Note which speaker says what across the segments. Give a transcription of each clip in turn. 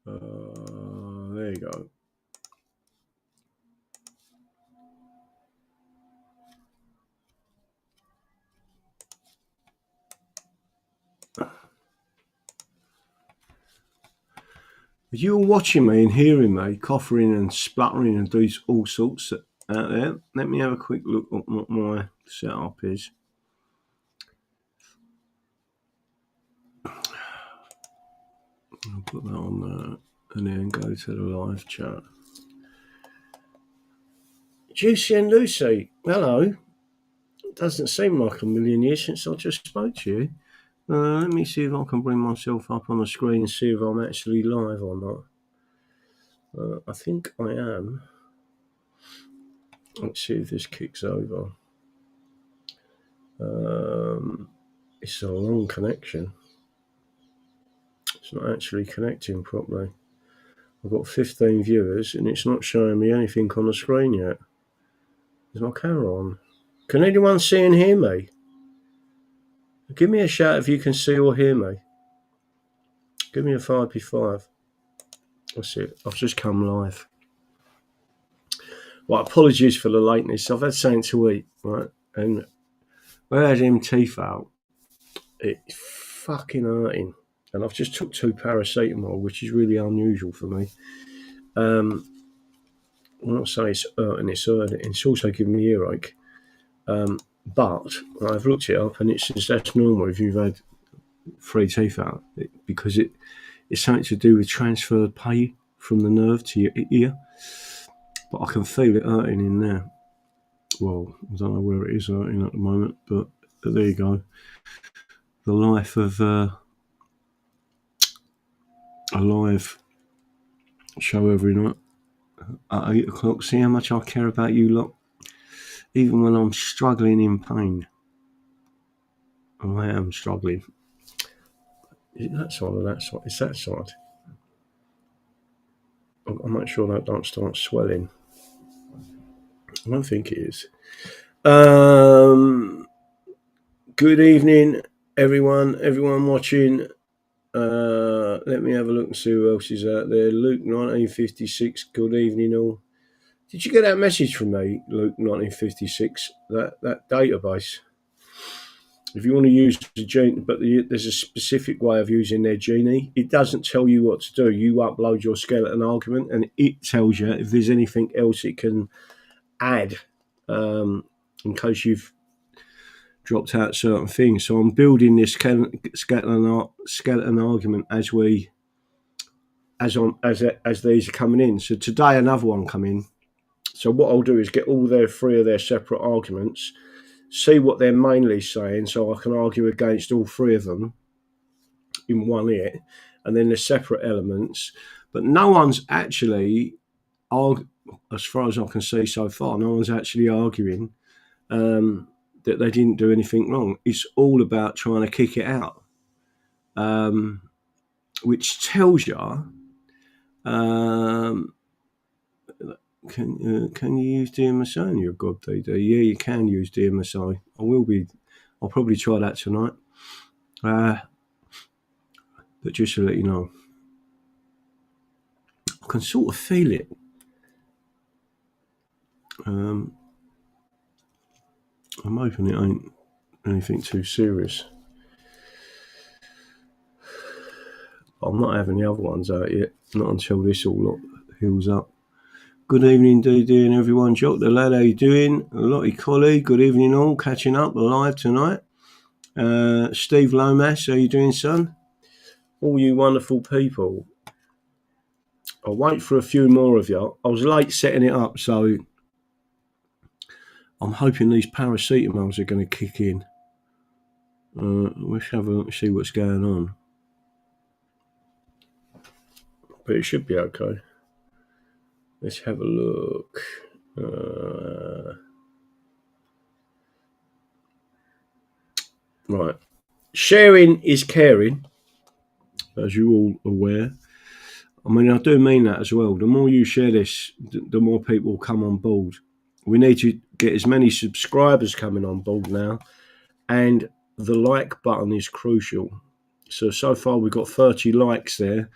Speaker 1: There you go. You all watching me and hearing me coughing and spluttering and do all sorts out there? Let me have a quick look at what my setup is. I'll put that on there and then go to the live chat. Juicy and Lucy, hello. It doesn't seem like a million years since I just spoke to you. Let me see if I can bring myself up on the screen and see if I'm actually live or not. I think I am. Let's see if this kicks over. It's a long connection. It's not actually connecting properly. I've got 15 viewers and it's not showing me anything on the screen yet. Is my camera on? Can anyone see and hear me? Give me a shout if you can see or hear me. Give me a 5p5. That's it. I've just come live. Right, apologies for the lateness. I've had something to eat, right? And when I had them teeth out, it's fucking hurting. And I've just took 2 paracetamol, which is really unusual for me. I'm not saying it's hurting, it's hurting. It's also giving me earache. But I've looked it up and it says that's normal if you've had 3 teeth out, because it's something to do with transferred pain from the nerve to your ear. But I can feel it hurting in there. Well, I don't know where it is hurting at the moment, but there you go. The life of a live show every night at 8 o'clock. See how much I care about you lot, even when I'm struggling in pain. I am struggling. Is it that side or that side? It's that side. I'll make sure that don't start swelling. I don't think it is. Good evening, everyone watching. Let me have a look and see who else is out there. Luke 1956, good evening all. Did you get that message from me, Luke 1956? That database. If you want to use the genie, but there's a specific way of using their genie. It doesn't tell you what to do. You upload your skeleton argument, and it tells you if there's anything else it can add, in case you've dropped out certain things. So I'm building this skeleton argument as these are coming in. So today another one come in. So what I'll do is get all 3 of their separate arguments, see what they're mainly saying, so I can argue against all 3 of them in one hit, and then the separate elements. But no one's actually, as far as I can see so far, no one's actually arguing that they didn't do anything wrong. It's all about trying to kick it out, which tells you. Can you use DMSI in your God DD? Yeah, you can use DMSI. I'll probably try that tonight. But just to let you know, I can sort of feel it. I'm hoping it ain't anything too serious. I'm not having the other ones out yet, not until this all heals up. Good evening, DD and everyone. Jock the lad, how you doing? Lottie Collie, good evening all. Catching up live tonight. Steve Lomas, how you doing, son? All you wonderful people. I'll wait for a few more of you. I was late setting it up, so I'm hoping these paracetamols are going to kick in. Let's have a look, see what's going on. But it should be okay. Let's have a look. Right. Sharing is caring, as you're all aware. I mean, I do mean that as well. The more you share this, the more people come on board. We need to get as many subscribers coming on board now, and the like button is crucial. So far we've got 30 likes there.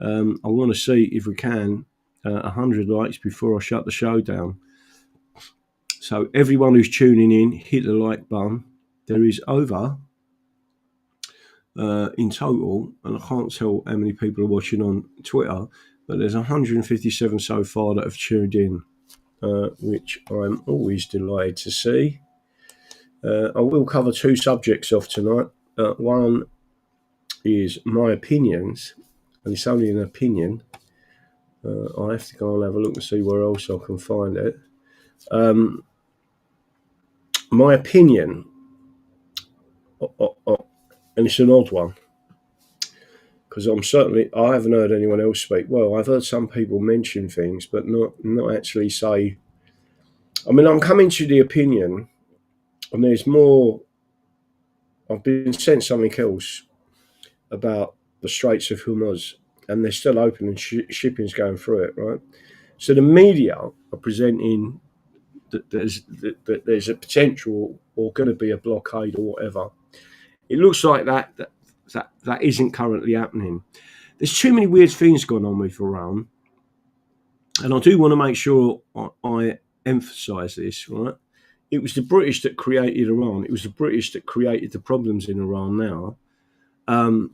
Speaker 1: I want to see if we can 100 likes before I shut the show down. So everyone who's tuning in, hit the like button. There is over in total, and I can't tell how many people are watching on Twitter, but there's 157 so far that have tuned in, which I'm always delighted to see. I will cover two subjects off tonight. One is my opinions, and it's only an opinion. I have to go and have a look and see where else I can find it. My opinion, and it's an odd one, because I haven't heard anyone else speak. Well, I've heard some people mention things, but not actually say. I mean, I'm coming to the opinion, and there's more. I've been sent something else about the Straits of Hormuz, and they're still open and shipping's going through it, right? So the media are presenting that there's a potential or going to be a blockade or whatever. It looks like that isn't currently happening. There's too many weird things going on with Iran, and I do want to make sure I emphasise this, right? It was the British that created Iran. It was the British that created the problems in Iran now,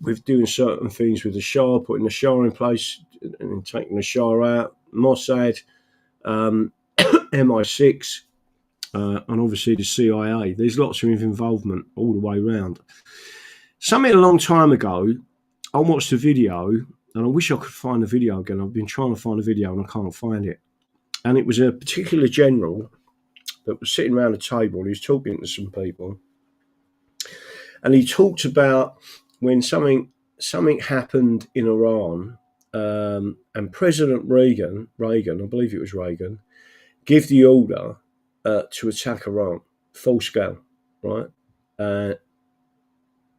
Speaker 1: with doing certain things with the Shah, putting the Shah in place and taking the Shah out, Mossad, MI6, and obviously the CIA. There's lots of involvement all the way around. Something a long time ago, I watched a video, and I wish I could find the video again. I've been trying to find the video and I can't find it. And it was a particular general that was sitting around a table. He was talking to some people, and he talked about when something happened in Iran, and President Reagan, I believe it was Reagan, gave the order to attack Iran, full scale, right?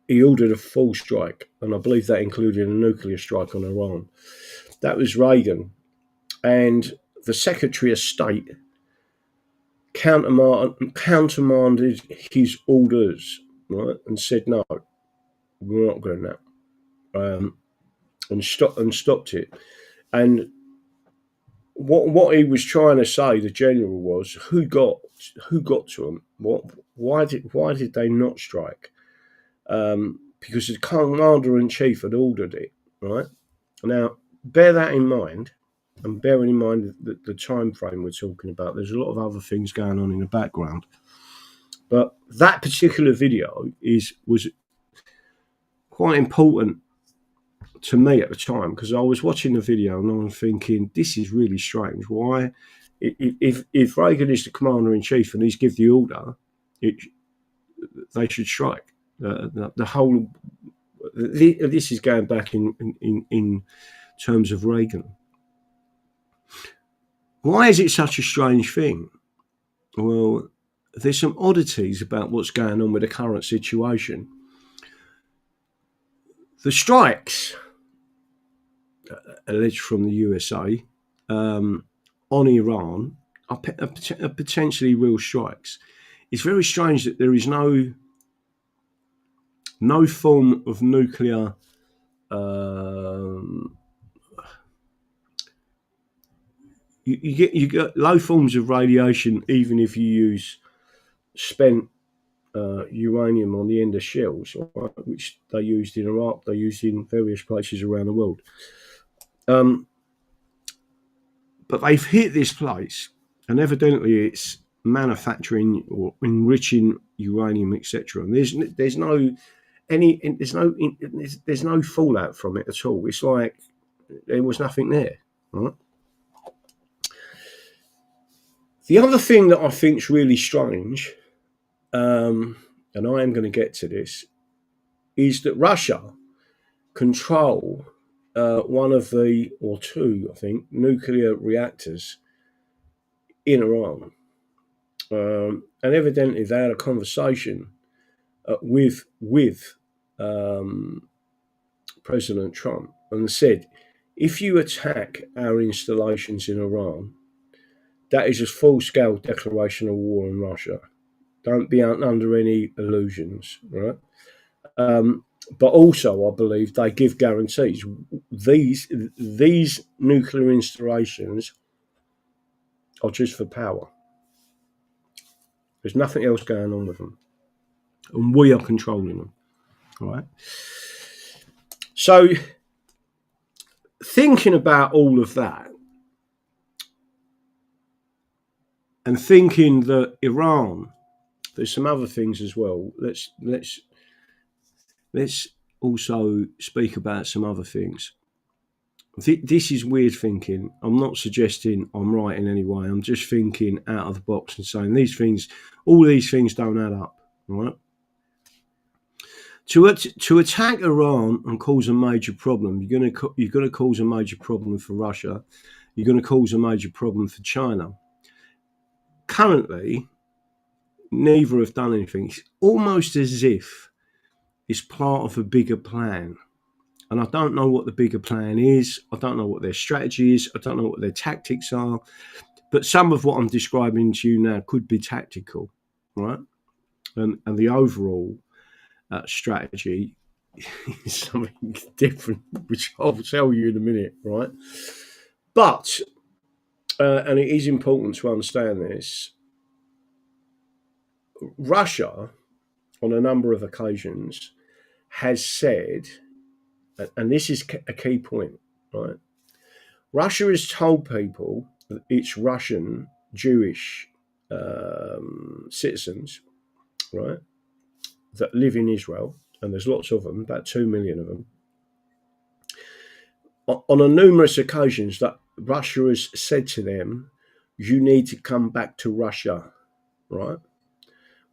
Speaker 1: He ordered a full strike, and I believe that included a nuclear strike on Iran. That was Reagan. And the Secretary of State countermanded his orders, right, and said, no, we're not going that, and stopped it. And what he was trying to say, the general, was who got to him? Why did they not strike? Because the commander-in-chief had ordered it, right? Now, bear that in mind, and bearing in mind the time frame we're talking about, there's a lot of other things going on in the background. But that particular video was quite important to me at the time, because I was watching the video and I was thinking, this is really strange. Why, if Reagan is the commander-in-chief and he's give the order, they should strike. The whole this is going back in terms of Reagan. Why is it such a strange thing? Well, there's some oddities about what's going on with the current situation. The strikes alleged from the USA on Iran are potentially real strikes. It's very strange that there is no form of nuclear you get low forms of radiation even if you use spent uranium on the end of shells, right, which they used in Iraq, they used in various places around the world. But they've hit this place, and evidently it's manufacturing or enriching uranium, etc. And there's no fallout from it at all. It's like there was nothing there, right? The other thing that I think is really strange, and I am going to get to this, is that Russia control one of the, or two, I think, nuclear reactors in Iran. And evidently they had a conversation with President Trump and said, if you attack our installations in Iran, that is a full-scale declaration of war on Russia. Don't be under any illusions, right? But also, I believe they give guarantees these nuclear installations are just for power. There's nothing else going on with them, and we are controlling them. All right. So, thinking about all of that, and thinking that Iran, there's some other things as well. Let's also speak about some other things. This is weird thinking. I'm not suggesting I'm right in any way. I'm just thinking out of the box and saying all these things don't add up, right? To attack Iran and cause a major problem, you're going to cause a major problem for Russia. You're going to cause a major problem for China. Currently, neither have done anything. It's almost as if it's part of a bigger plan. And I don't know what the bigger plan is. I don't know what their strategy is. I don't know what their tactics are. But some of what I'm describing to you now could be tactical, right? And the overall strategy is something different, which I'll tell you in a minute, right? But, and it is important to understand this, Russia, on a number of occasions, has said, and this is a key point, right? Russia has told people that its Russian Jewish citizens, right, that live in Israel, and there's lots of them, about 2 million of them, on a numerous occasions that Russia has said to them, you need to come back to Russia, right?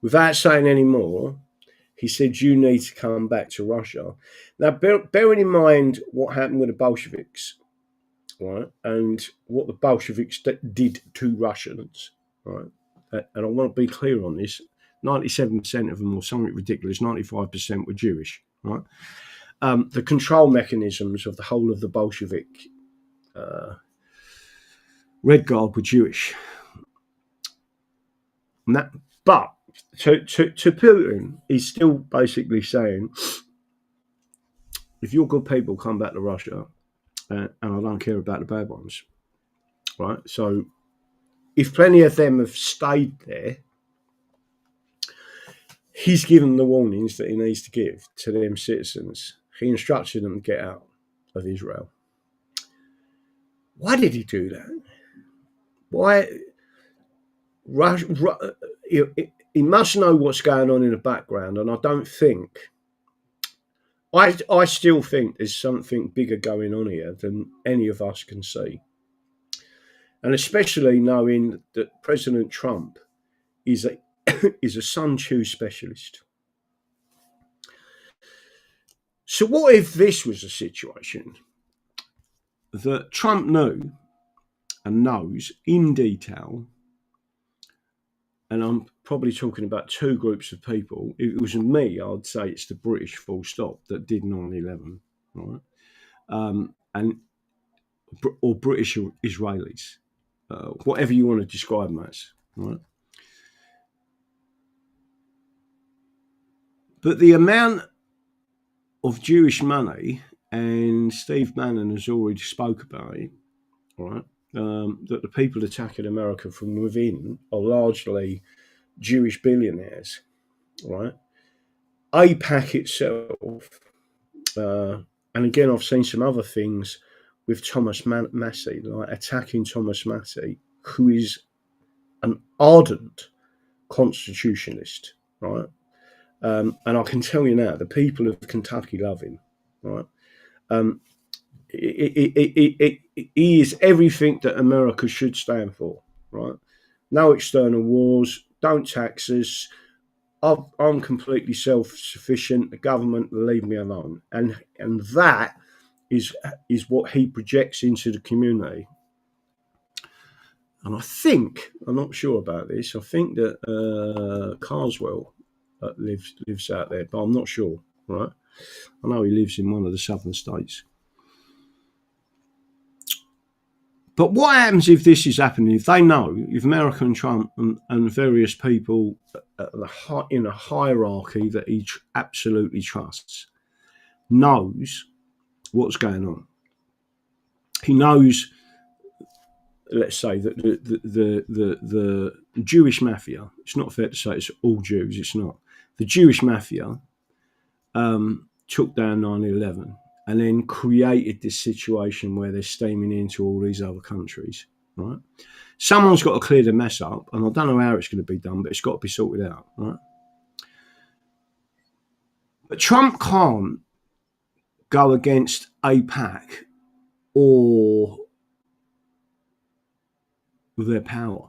Speaker 1: Without saying any more, he said, you need to come back to Russia. Now, bearing in mind what happened with the Bolsheviks, right, and what the Bolsheviks did to Russians, right, and I want to be clear on this, 97% of them, or something ridiculous, 95% were Jewish, right? The control mechanisms of the whole of the Bolshevik Red Guard were Jewish. But to Putin, he's still basically saying, if your good people come back to Russia, and I don't care about the bad ones, right? So if plenty of them have stayed there, he's given the warnings that he needs to give to them citizens. He instructed them to get out of Israel. Why did he do that? Why? He must know what's going on in the background, and I don't think. I still think there's something bigger going on here than any of us can see. And especially knowing that President Trump is a Sun Tzu specialist. So what if this was a situation that Trump knew and knows in detail, and I'm probably talking about two groups of people. If it was me, I'd say it's the British, full stop, that did 9/11, right? Or British Israelis, whatever you want to describe them as, right? But the amount of Jewish money, and Steve Bannon has already spoke about it, right? That the people attacking America from within are largely Jewish billionaires, right? AIPAC itself, and again, I've seen some other things with Thomas Massey, like attacking Thomas Massey, who is an ardent constitutionalist, right? And I can tell you now, the people of Kentucky love him, right? He is everything that America should stand for, right? No external wars, don't tax us. I'm completely self-sufficient. The government will leave me alone, and that is what he projects into the community. And I think, I'm not sure about this, I think that Carswell lives out there, but I'm not sure, right? I know he lives in one of the southern states. But what happens if this is happening? If they know, if America and Trump and various people in a hierarchy that he absolutely trusts knows what's going on, He knows, let's say, that the Jewish mafia, it's not fair to say it's all Jews, it's not. The Jewish mafia took down 9/11 and then created this situation where they're steaming into all these other countries, right? Someone's got to clear the mess up, and I don't know how it's going to be done, but it's got to be sorted out, right? But Trump can't go against AIPAC or their power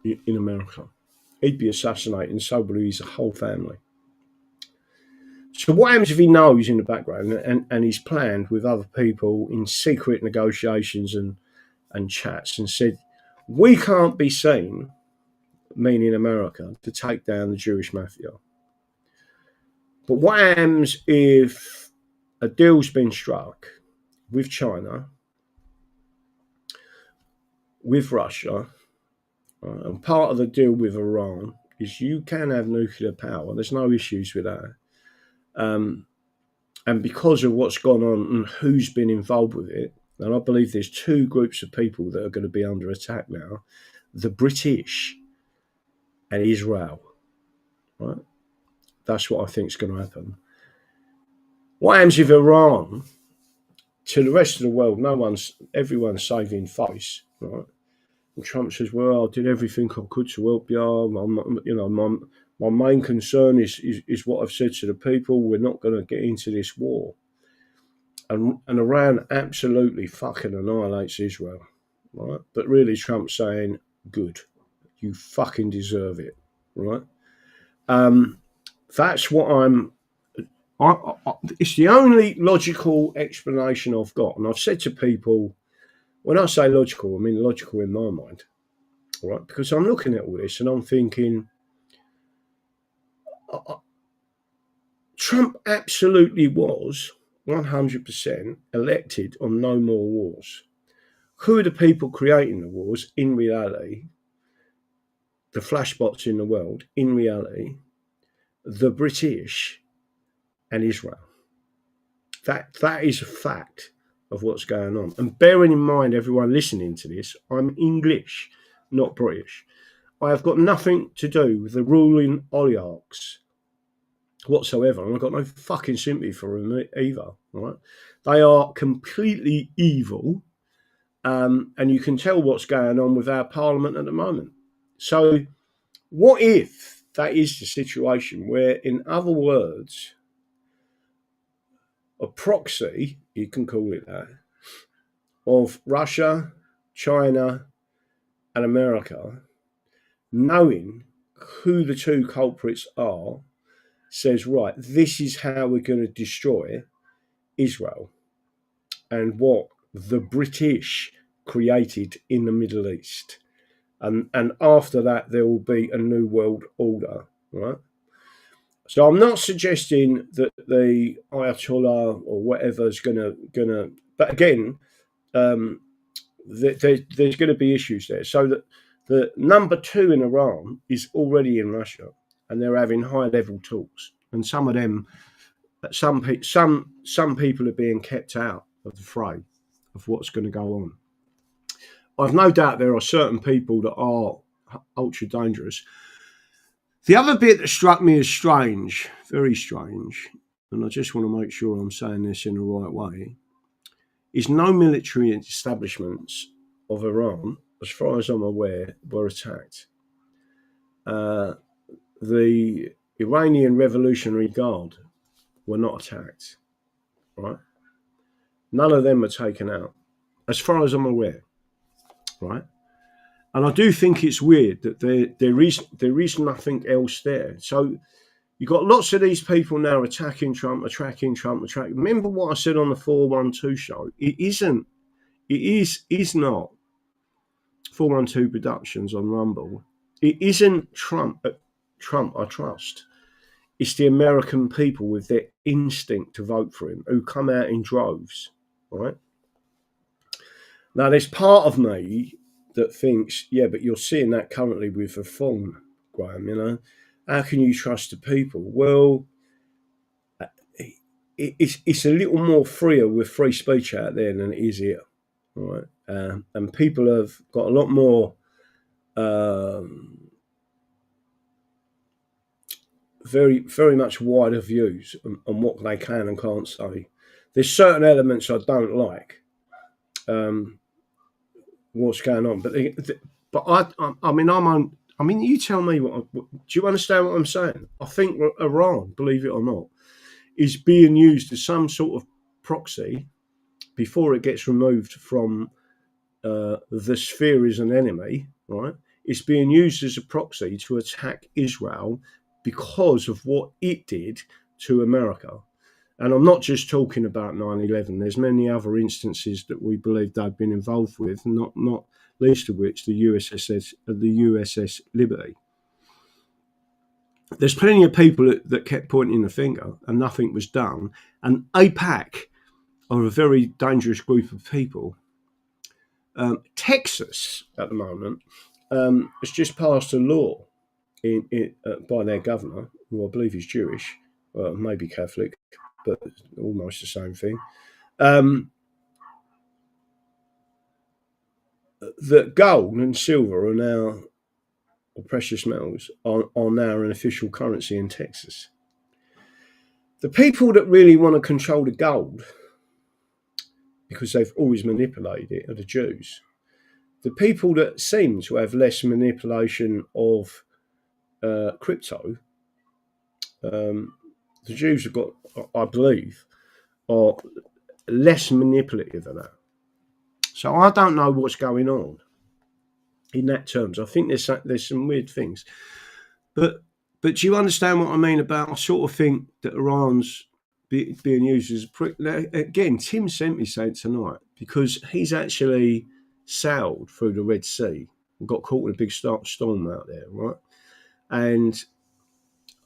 Speaker 1: in America. He'd be assassinating, so would his whole family. So what happens if he knows in the background and he's planned with other people in secret negotiations and chats and said, we can't be seen, meaning America, to take down the Jewish mafia. But what happens if a deal's been struck with China, with Russia, and part of the deal with Iran is you can have nuclear power. There's no issues with that. And because of what's gone on and who's been involved with it, and I believe there's two groups of people that are going to be under attack now, the British and Israel, right? That's what I think is going to happen. What happens if Iran, to the rest of the world, everyone's saving face, right? And Trump says, well, I did everything I could to help you. My main concern is what I've said to the people. We're not going to get into this war. And Iran absolutely fucking annihilates Israel, right? But really Trump's saying, good, you fucking deserve it, right? That's what it's the only logical explanation I've got. And I've said to people, when I say logical, I mean logical in my mind, right? Because I'm looking at all this and I'm thinking, Trump absolutely was 100% elected on no more wars. Who are the people creating the wars in reality? The flashpots in the world, in reality, the British and Israel. That is a fact of what's going on. And bearing in mind, everyone listening to this, I'm English, not British. I have got nothing to do with the ruling oligarchs whatsoever, and I've got no fucking sympathy for them either. Right? They are completely evil, and you can tell what's going on with our parliament at the moment. So, what if that is the situation where, in other words, a proxy, you can call it that, of Russia, China, and America, knowing who the two culprits are, says, right, this is how we're going to destroy Israel and what the British created in the Middle East. And after that, there will be a new world order, right? So I'm not suggesting that the Ayatollah or whatever is going to, but again, there's going to be issues there. So that the number two in Iran is already in Russia, and they're having high-level talks. And some of them, some people are being kept out of the fray of what's going to go on. I've no doubt there are certain people that are ultra dangerous. The other bit that struck me as strange, very strange, and I just want to make sure I'm saying this in the right way, is no military establishments of Iran, as far as I'm aware, were attacked. The Iranian Revolutionary Guard were not attacked, right? None of them were taken out, as far as I'm aware, right? And I do think it's weird that there is nothing else there. So you've got lots of these people now attacking Trump. Remember what I said on the 412 show? It is not 412 Productions on Rumble. It isn't Trump, I trust. It's the American people with their instinct to vote for him who come out in droves, right? Now, there's part of me that thinks, yeah, but you're seeing that currently with reform, Graham, How can you trust the people? Well, it's a little more freer with free speech out there than it is here, right? And people have got a lot more very, very much wider views on what they can and can't say. There's certain elements I don't like. What's going on? I mean, you tell me do you understand what I'm saying? I think Iran, believe it or not, is being used as some sort of proxy before it gets removed from the sphere as an enemy, right? It's being used as a proxy to attack Israel because of what it did to America. And I'm not just talking about 9/11. There's many other instances that we believe they've been involved with, not least of which the USS Liberty. There's plenty of people that kept pointing the finger and nothing was done. And AIPAC are a very dangerous group of people. Texas, at the moment, has just passed a law by their governor, who I believe is Jewish, maybe Catholic, but almost the same thing, that gold and silver are now, or precious metals, are now an official currency in Texas. The people that really want to control the gold, because they've always manipulated it, are the Jews. The people that seem to have less manipulation of crypto, the Jews have got, I believe, are less manipulative than that. So I don't know what's going on in that terms. I think there's some weird things, but do you understand what I mean about? I sort of think that Iran's being used as a prick. Again, Tim sent me saying tonight, because he's actually sailed through the Red Sea and got caught in a big storm out there, right? And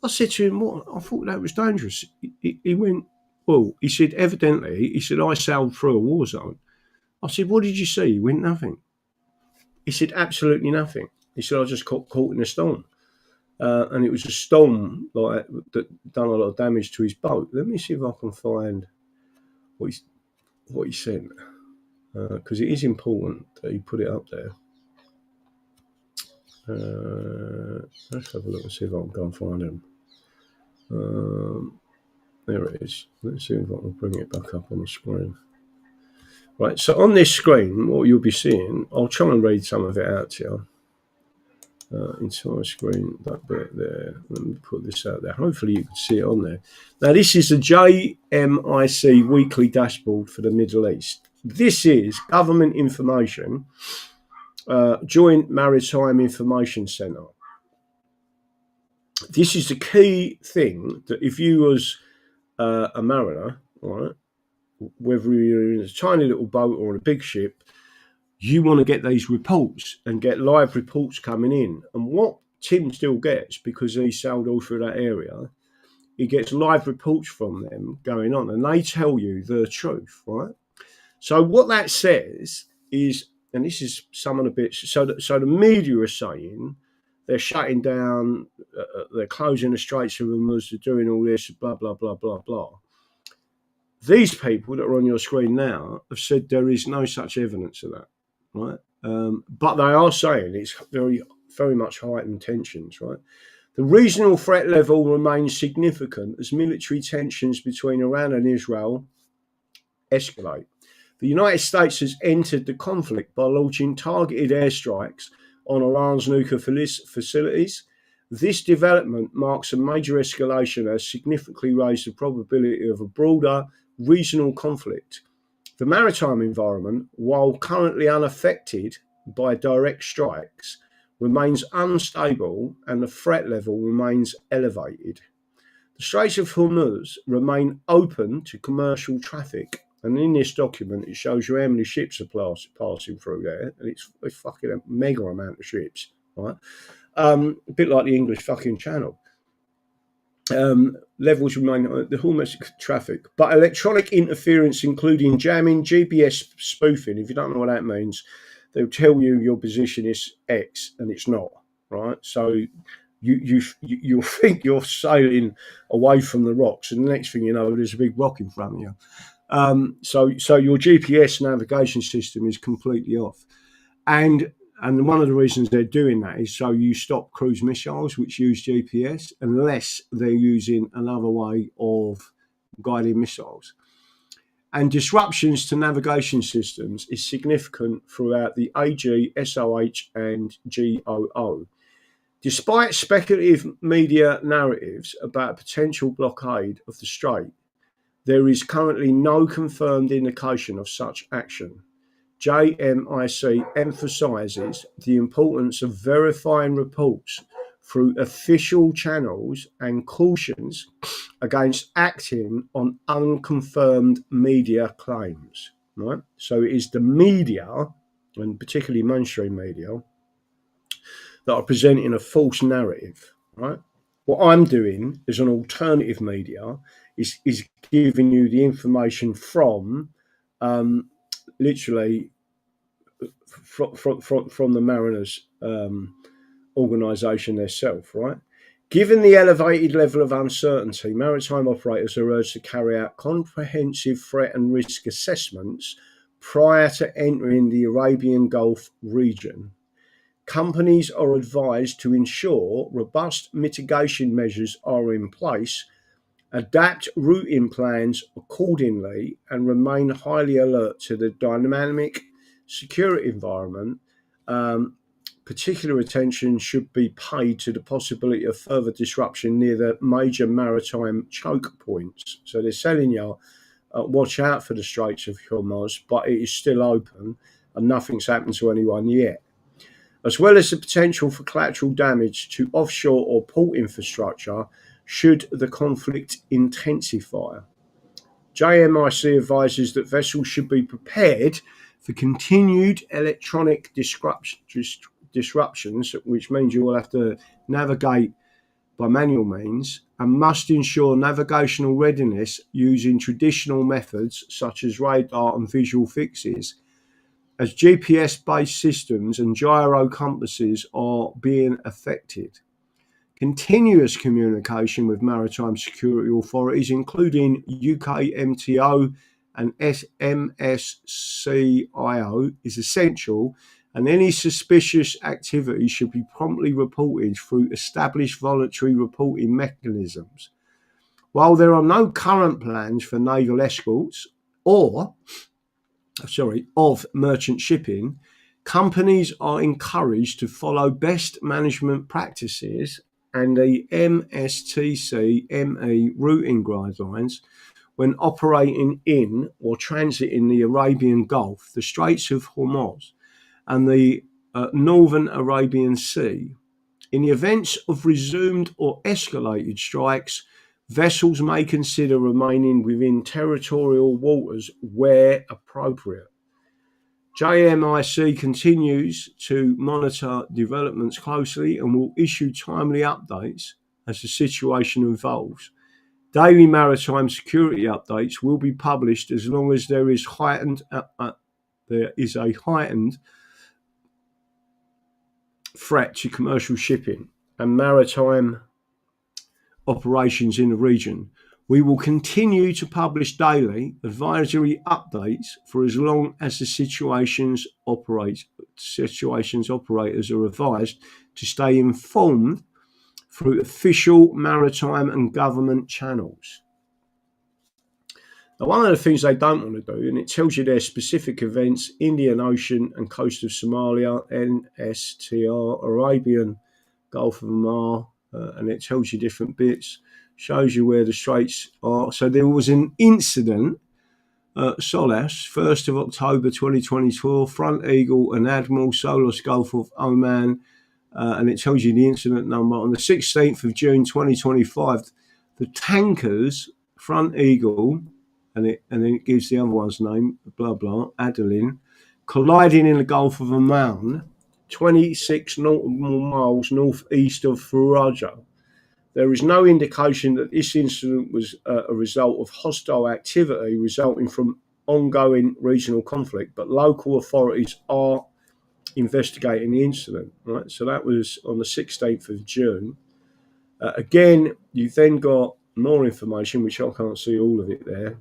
Speaker 1: I said to him, "What? I thought that was dangerous." He went, "Well," he said, "evidently," he said, "I sailed through a war zone." I said, "What did you see?" He went, "Nothing." He said, "Absolutely nothing." He said, "I just got caught in a storm." And it was a storm that done a lot of damage to his boat. Let me see if I can find what he sent, because it is important that he put it up there. Let's have a look and see if I can go and find him. There it is. Let's see if I can bring it back up on the screen. Right, so on this screen, what you'll be seeing, I'll try and read some of it out to you. Entire screen, that bit there. Let me put this out there. Hopefully you can see it on there. Now, this is the JMIC weekly dashboard for the Middle East. This is government information, Joint Maritime Information Centre. This is the key thing that if you was a mariner, right, whether you're in a tiny little boat or on a big ship, you want to get these reports and get live reports coming in. And what Tim still gets, because he sailed all through that area, he gets live reports from them going on, and they tell you the truth, right? So what that says is, and this is some of the bits, so the media are saying they're shutting down, they're closing the Straits of Hormuz, they're doing all this, blah, blah, blah, blah, blah. These people that are on your screen now have said there is no such evidence of that. Right, but they are saying it's very, very much heightened tensions. Right, the regional threat level remains significant as military tensions between Iran and Israel escalate. The United States has entered the conflict by launching targeted airstrikes on Iran's nuclear facilities. This development marks a major escalation, as significantly raised the probability of a broader regional conflict. The maritime environment, while currently unaffected by direct strikes, remains unstable and the threat level remains elevated. The Straits of Hormuz remain open to commercial traffic, and in this document it shows you how many ships are passing through there, and it's fucking a mega amount of ships, right? A bit like the English fucking Channel. Levels remain the Hormuz traffic, but electronic interference, including jamming, GPS spoofing. If you don't know what that means, they'll tell you your position is X and it's not, right? So you'll think you're sailing away from the rocks, and the next thing you know, there's a big rock in front of you. So your GPS navigation system is completely off, and one of the reasons they're doing that is so you stop cruise missiles which use GPS unless they're using another way of guiding missiles. And disruptions to navigation systems is significant throughout the AG, SOH, and GOO. Despite speculative media narratives about a potential blockade of the strait, there is currently no confirmed indication of such action. JMIC emphasises the importance of verifying reports through official channels and cautions against acting on unconfirmed media claims. Right? So it is the media, and particularly mainstream media, that are presenting a false narrative. Right? What I'm doing as an alternative media is giving you the information from literally from the mariners organisation themselves, right? Given the elevated level of uncertainty, maritime operators are urged to carry out comprehensive threat and risk assessments prior to entering the Arabian Gulf region. Companies are advised to ensure robust mitigation measures are in place, adapt routing plans accordingly, and remain highly alert to the dynamic security environment. Particular attention should be paid to the possibility of further disruption near the major maritime choke points. So they're telling you, watch out for the Straits of Hormuz, but it is still open and nothing's happened to anyone yet. As well as the potential for collateral damage to offshore or port infrastructure should the conflict intensify. JMIC advises that vessels should be prepared for continued electronic disruptions, which means you will have to navigate by manual means, and must ensure navigational readiness using traditional methods such as radar and visual fixes, as GPS-based systems and gyro compasses are being affected. Continuous communication with maritime security authorities, including UK MTO and MSCIO, is essential, and any suspicious activity should be promptly reported through established voluntary reporting mechanisms. While there are no current plans for naval escorts of merchant shipping, companies are encouraged to follow best management practices and the MSTC-ME routing guidelines when operating in or transiting the Arabian Gulf, the Straits of Hormuz, and the Northern Arabian Sea. In the event of resumed or escalated strikes, vessels may consider remaining within territorial waters where appropriate. JMIC continues to monitor developments closely and will issue timely updates as the situation evolves. Daily maritime security updates will be published as long as there is a heightened threat to commercial shipping and maritime operations in the region. We will continue to publish daily advisory updates for as long as the situations operators are advised to stay informed through official maritime and government channels. Now, one of the things they don't want to do, and it tells you their specific events: Indian Ocean and coast of Somalia, NSTR, Arabian Gulf of Oman, and it tells you different bits, shows you where the straits are. So there was an incident at Solas, 1st of October 2024, Front Eagle and Admiral, Solas Gulf of Oman, and it tells you the incident number. On the 16th of June 2025, the tankers Front Eagle, and then it gives the other one's name, blah, blah, Adeline, colliding in the Gulf of Oman, 26 nautical miles northeast of Faraja. There is no indication that this incident was a result of hostile activity resulting from ongoing regional conflict, but local authorities are investigating the incident. Right, so that was on the 16th of June. Again, you've then got more information, which I can't see all of it there.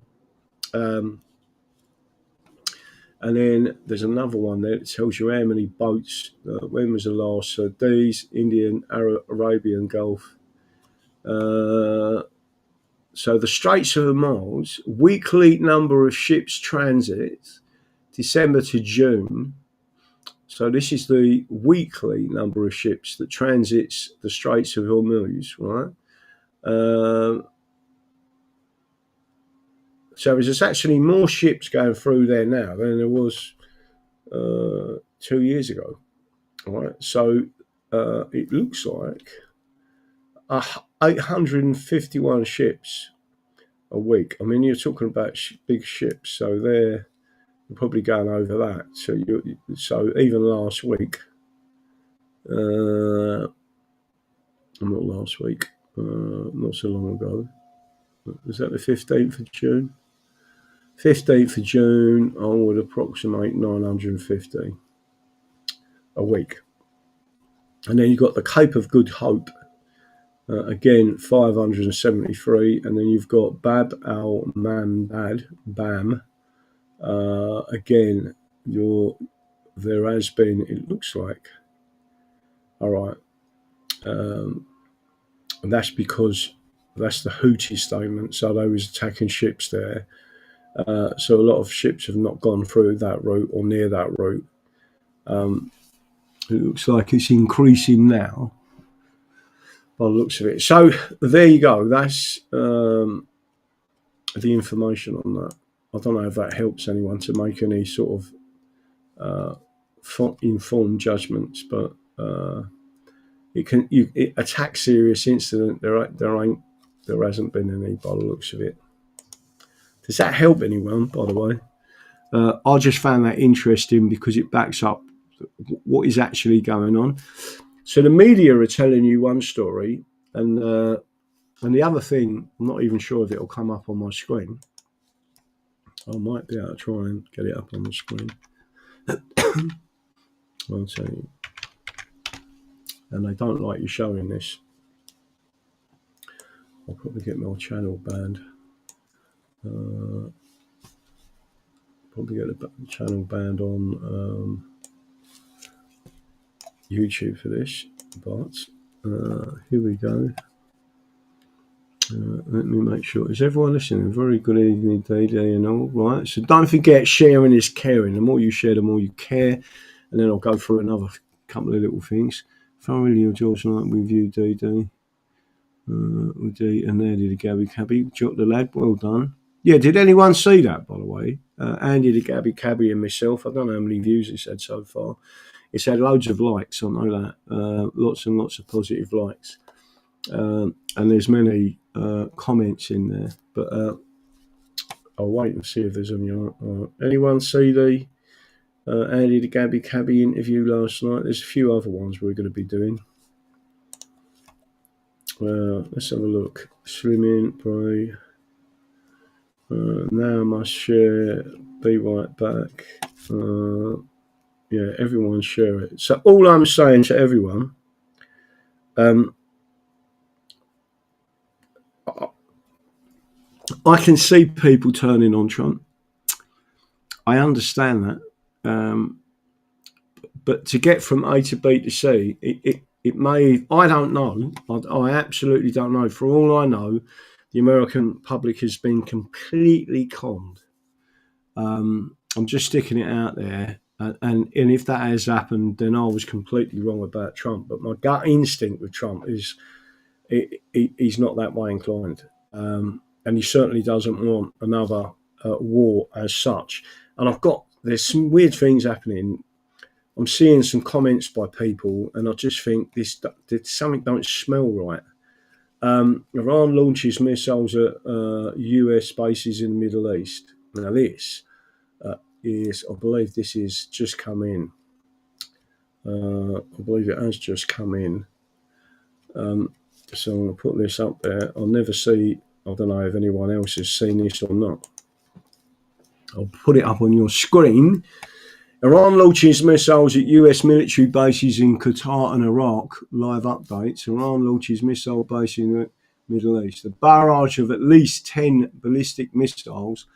Speaker 1: And then there's another one there that tells you how many boats, when was the last, so these, Indian, Arabian Gulf. So the Straits of Hormuz, weekly number of ships transits, December to June. So this is the weekly number of ships that transits the Straits of Hormuz, right? So there's actually more ships going through there now than there was 2 years ago. All right, so it looks like 851 ships a week. I mean, you're talking about big ships, so they're probably going over that. So even last week, not last week, not so long ago, was that the 15th of June? 15th of June, I would approximate 950 a week. And then you've got the Cape of Good Hope, again 573, and then you've got Bab al Mandab, BAM. Again, there has been, it looks like, all right, and that's because that's the Houthi statement. So they was attacking ships there. So a lot of ships have not gone through that route or near that route. It looks like it's increasing now by the looks of it. So there you go. That's the information on that. I don't know if that helps anyone to make any sort of informed judgments, but it attacks serious incident. There hasn't been any by the looks of it. Does that help anyone, by the way? I just found that interesting because it backs up what is actually going on. So the media are telling you one story, and the other thing, I'm not even sure if it'll come up on my screen. I might be able to try and get it up on the screen. I'll tell you. And they don't like you showing this. I'll probably get my channel banned. Probably get the channel banned on YouTube for this, but here we go. Let me make sure. Is everyone listening? Very good evening, day and all. Right. So don't forget, sharing is caring. The more you share, the more you care. And then I'll go through another couple of little things. Thoroughly enjoyed tonight with you, DD. And there did the Gabby Cabby. Jot the lad. Well done. Yeah, did anyone see that, by the way? Andy the Gabby Cabby and myself. I don't know how many views it's had so far. It's had loads of likes, I know that. Lots and lots of positive likes. And there's many comments in there. But I'll wait and see if there's any. Anyone see the Andy the Gabby Cabby interview last night? There's a few other ones we're going to be doing. Let's have a look. Swimming, pray. Now I must share. Be right back. Yeah, everyone share it. So all I'm saying to everyone, I can see people turning on Trump. I understand that. But to get from A to B to C, it may, I don't know. I absolutely don't know. For all I know, the American public has been completely conned. I'm just sticking it out there. And if that has happened, then I was completely wrong about Trump. But my gut instinct with Trump is he's not that way inclined. And he certainly doesn't want another war as such. And there's some weird things happening. I'm seeing some comments by people, and I just think something don't smell right. Iran launches missiles at US bases in the Middle East. Now this I believe this is just come in. I believe it has just come in. So I'm going to put this up there. I'll never see, I don't know if anyone else has seen this or not. I'll put it up on your screen. Iran launches missiles at US military bases in Qatar and Iraq. Live updates. Iran launches missile base in the Middle East. A barrage of at least 10 ballistic missiles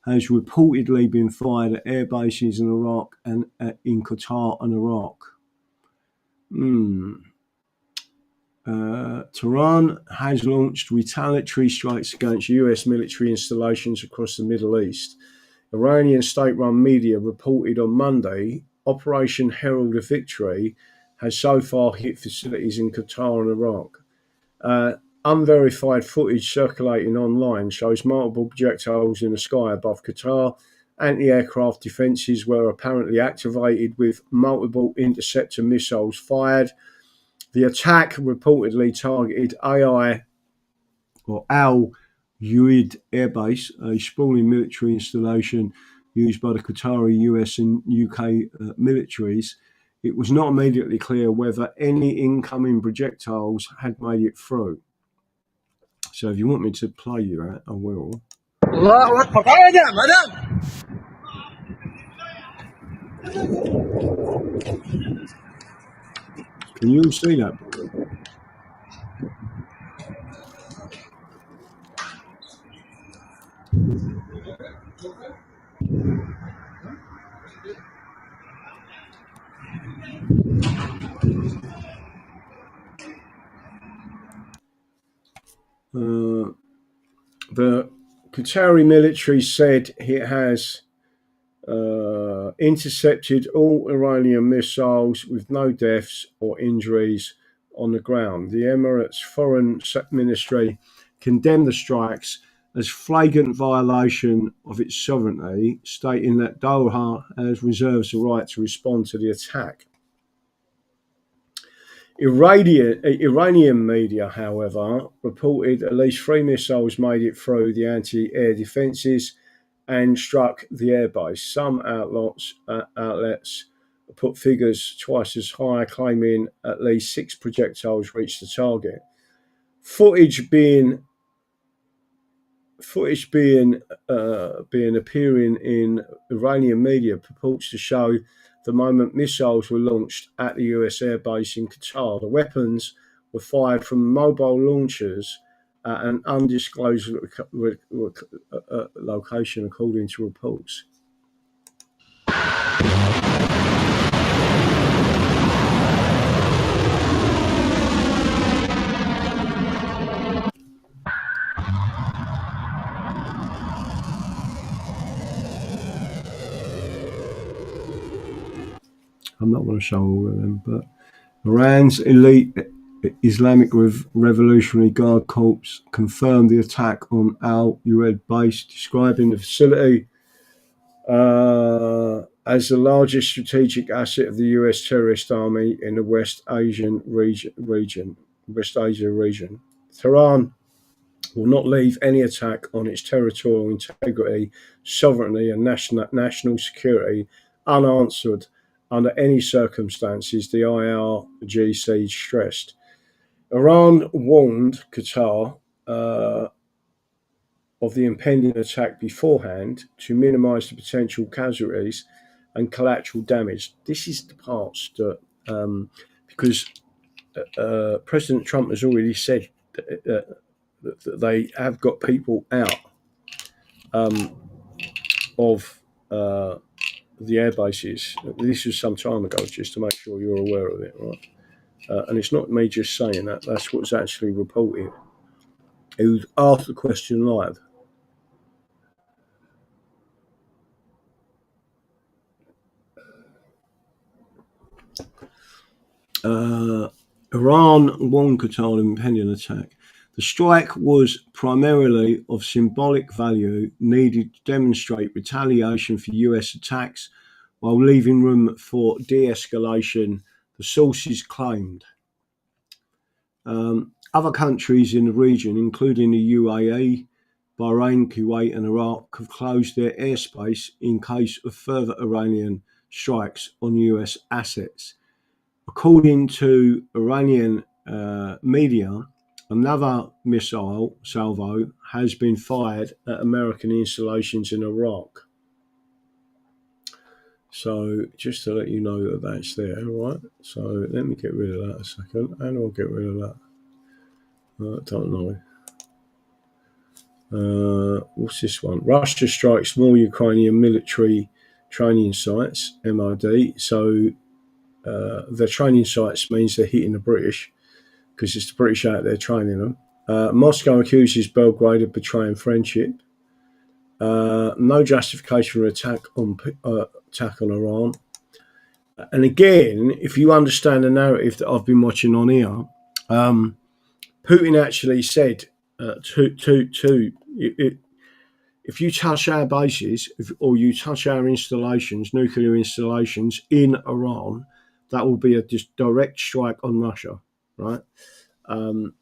Speaker 1: has reportedly been fired at air bases in Iraq and in Qatar and Iraq. Tehran has launched retaliatory strikes against US military installations across the Middle East. Iranian state-run media reported on Monday Operation Herald of Victory has so far hit facilities in Qatar and Iraq. Unverified footage circulating online shows multiple projectiles in the sky above Qatar. Anti-aircraft defences were apparently activated with multiple interceptor missiles fired. The attack reportedly targeted AI or Al Uid Air Base, a sprawling military installation used by the Qatari, US, and UK militaries. It was not immediately clear whether any incoming projectiles had made it through. So if you want me to play you that, I will. Can you all see that? The Qatari military said it has intercepted all Iranian missiles with no deaths or injuries on the ground. The Emirates Foreign Ministry condemned the strikes as flagrant violation of its sovereignty, stating that Doha has reserves the right to respond to the attack. Iranian media, however, reported at least 3 missiles made it through the anti-air defences and struck the airbase. Some outlets put figures twice as high, claiming at least 6 projectiles reached the target. Footage being appearing in Iranian media purports to show the moment missiles were launched at the US airbase in Qatar. The weapons were fired from mobile launchers at an undisclosed location, according to reports. I'm not going to show all of them, but Iran's elite Islamic Revolutionary Guard Corps confirmed the attack on Al Ued base, describing the facility as the largest strategic asset of the US terrorist army in the West Asia region. Tehran will not leave any attack on its territorial integrity, sovereignty, and national security unanswered under any circumstances, the IRGC stressed. Iran warned Qatar of the impending attack beforehand to minimise the potential casualties and collateral damage. This is the parts that, because President Trump has already said that they have got people out of the air bases. This was some time ago, just to make sure you're aware of it, right? And it's not me just saying that, that's what's actually reported. It was asked the question live. Iran warned Qatar of impending attack. The strike was primarily of symbolic value, needed to demonstrate retaliation for US attacks while leaving room for de-escalation, the sources claimed. Other countries in the region, including the UAE, Bahrain, Kuwait and Iraq, have closed their airspace in case of further Iranian strikes on US assets. According to Iranian media, another missile salvo has been fired at American installations in Iraq. So just to let you know that that's there, right? So let me get rid of that a second. How do I get rid of that? I don't know. What's this one? Russia strikes more Ukrainian military training sites, MOD. So the training sites means they're hitting the British because it's the British out there training them. Moscow accuses Belgrade of betraying friendship. No justification for attack on Iran. And again, if you understand the narrative that I've been watching on here, Putin actually said if you touch our bases or you touch our installations, nuclear installations in Iran, that will be a just direct strike on Russia, right? And